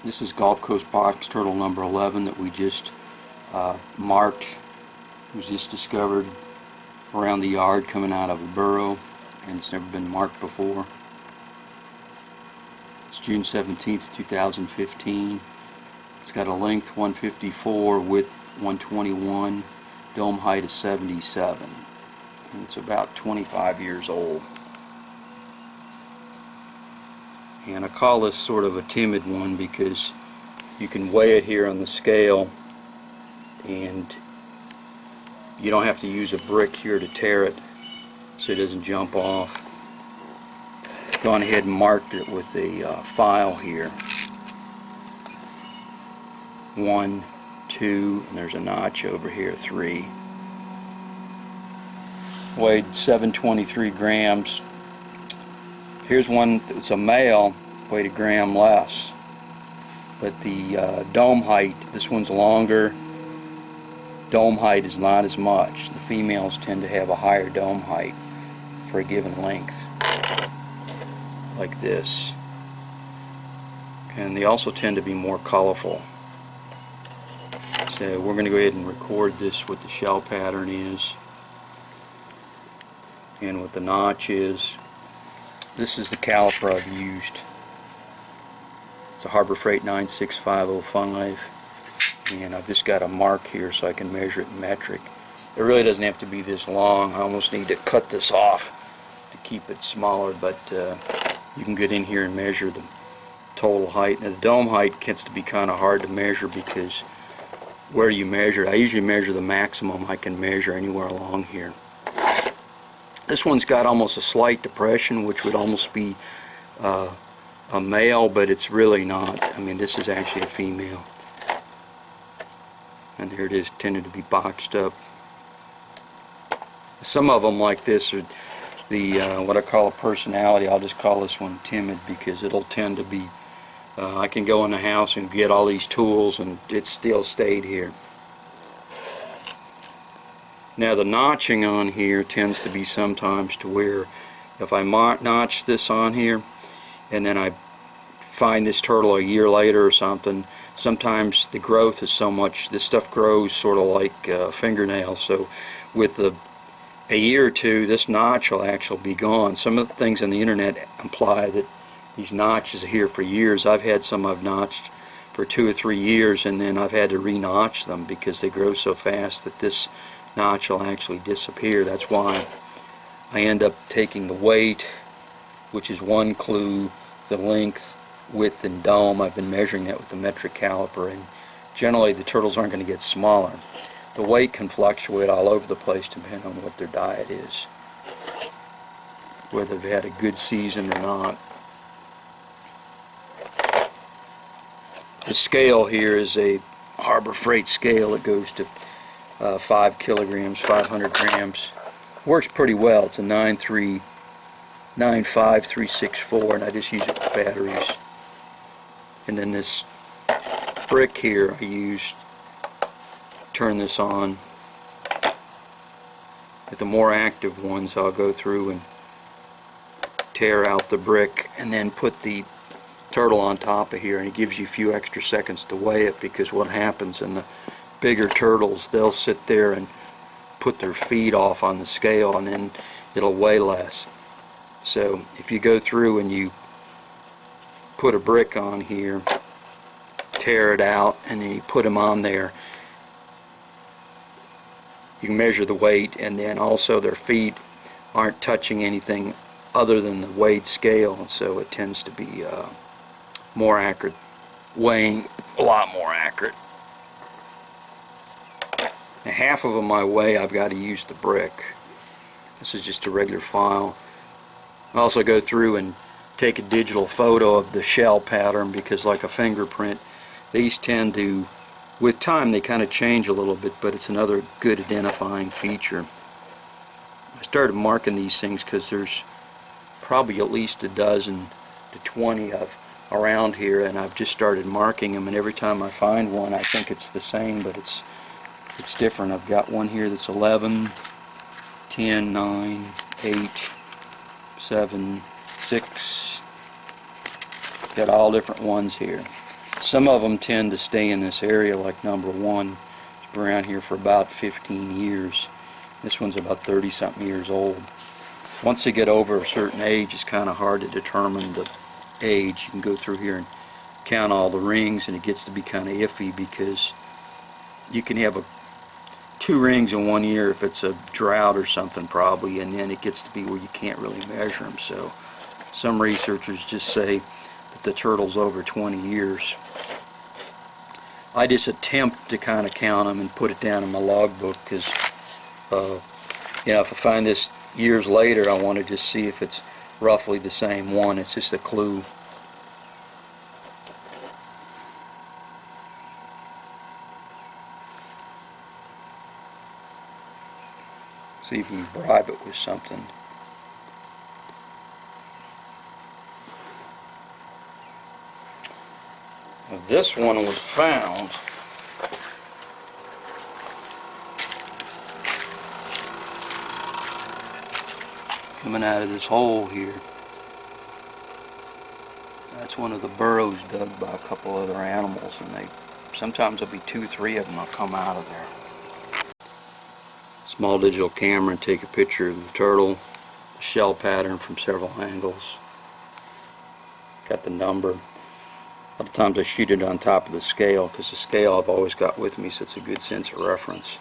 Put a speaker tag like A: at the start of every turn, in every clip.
A: This is Gulf Coast box turtle number 11 that we just marked. It was just discovered around the yard coming out of a burrow, and it's never been marked before. It's June 17th, 2015. It's got a length 154, width 121, dome height is 77, and it's about 25 years old. And I call this sort of a timid one because you can weigh it here on the scale, and you don't have to use a brick here to tear it so it doesn't jump off. Gone ahead and marked it with a file here. 1, 2, and there's a notch over here, 3. Weighed 723 grams. Here's one that's a male, weighed a gram less. But the dome height, this one's longer. Dome height is not as much. The females tend to have a higher dome height for a given length, like this. And they also tend to be more colorful. So we're going to go ahead and record this, what the shell pattern is and what the notch is. This is the caliper I've used. It's a Harbor Freight 96505, and I've just got a mark here so I can measure it in metric. It really doesn't have to be this long. I almost need to cut this off to keep it smaller, but you can get in here and measure the total height. Now the dome height gets to be kind of hard to measure because where you measure, I usually measure the maximum I can measure anywhere along here. This one's got almost a slight depression, which would almost be a male, but it's really not. I mean, this is actually a female. And there it is, tended to be boxed up. Some of them like this are the what I call a personality. I'll just call this one timid because it'll tend to be, I can go in the house and get all these tools and it still stayed here. Now the notching on here tends to be sometimes to where if I notch this on here and then I find this turtle a year later or something, sometimes the growth is so much, this stuff grows sort of like fingernails, so with a year or two this notch will actually be gone. Some of the things on the internet imply that these notches are here for years. I've had some I've notched for 2 or 3 years and then I've had to re-notch them because they grow so fast that this notch will actually disappear. That's why I end up taking the weight, which is 1 clue, the length, width, and dome. I've been measuring that with the metric caliper, and generally the turtles aren't going to get smaller. The weight can fluctuate all over the place depending on what their diet is, whether they've had a good season or not. The scale here is a Harbor Freight scale. It goes to 5 kilograms, 500 grams. Works pretty well. It's a 95364, and I just use it with batteries. And then this brick here I use, turn this on. With the more active ones I'll go through and tear out the brick and then put the turtle on top of here, and it gives you a few extra seconds to weigh it, because what happens in the bigger turtles, they'll sit there and put their feet off on the scale and then it'll weigh less. So if you go through and you put a brick on here, tear it out, and then you put them on there, you can measure the weight, and then also their feet aren't touching anything other than the weighed scale, and so it tends to be more accurate, weighing a lot more accurate. Now, half of them I weigh, I've got to use the brick. This is just a regular file. I also go through and take a digital photo of the shell pattern, because like a fingerprint, these tend to, with time they kind of change a little bit, but it's another good identifying feature. I started marking these things because there's probably at least a dozen to 20 of around here, and I've just started marking them, and every time I find one I think it's the same, but it's different. I've got one here that's 11, 10, 9, 8, 7, 6. Got all different ones here. Some of them tend to stay in this area, like number one. It's been around here for about 15 years. This one's about 30 something years old. Once they get over a certain age, it's kind of hard to determine the age. You can go through here and count all the rings, and it gets to be kind of iffy because you can have 2 rings in 1 year if it's a drought or something probably, and then it gets to be where you can't really measure them. So some researchers just say that the turtle's over 20 years. I just attempt to kind of count them and put it down in my logbook because if I find this years later, I want to just see if it's roughly the same one. It's just a clue. See if you can bribe it with something. Now, this one was found coming out of this hole here. That's one of the burrows dug by a couple other animals, and sometimes there'll be 2, 3 of them will come out of there. Small digital camera and take a picture of the turtle, the shell pattern from several angles. Got the number. A lot of times I shoot it on top of the scale because the scale I've always got with me, so it's a good sense of reference.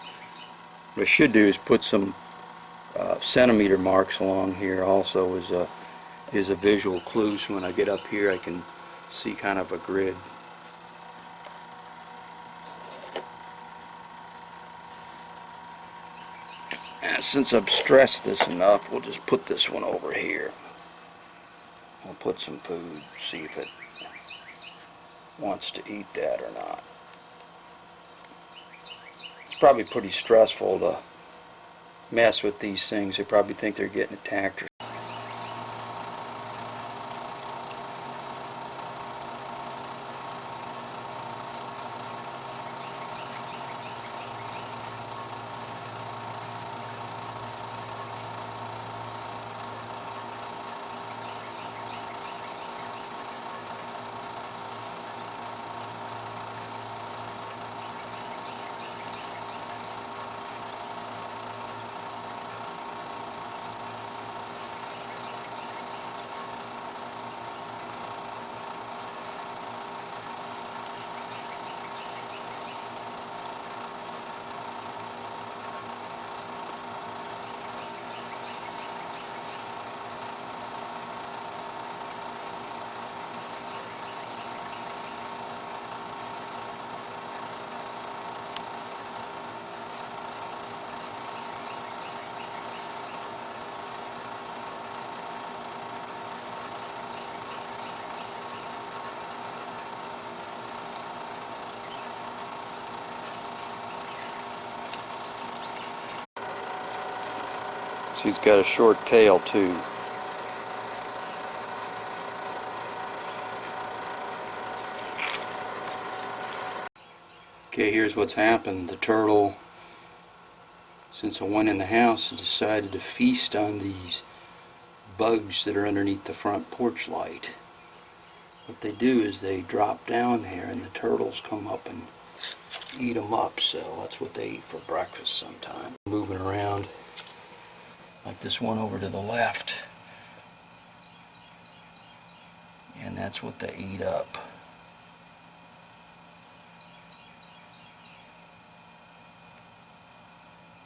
A: What I should do is put some centimeter marks along here also as a visual clue, so when I get up here I can see kind of a grid. And since I've stressed this enough, we'll just put this one over here. We'll put some food, see if it wants to eat that or not. It's probably pretty stressful to mess with these things. They probably think they're getting attacked or she's got a short tail too. Okay, here's what's happened. The turtle, since I went in the house, decided to feast on these bugs that are underneath the front porch light. What they do is they drop down there and the turtles come up and eat them up. So that's what they eat for breakfast sometimes. Moving around like this one over to the left, and that's what they eat up.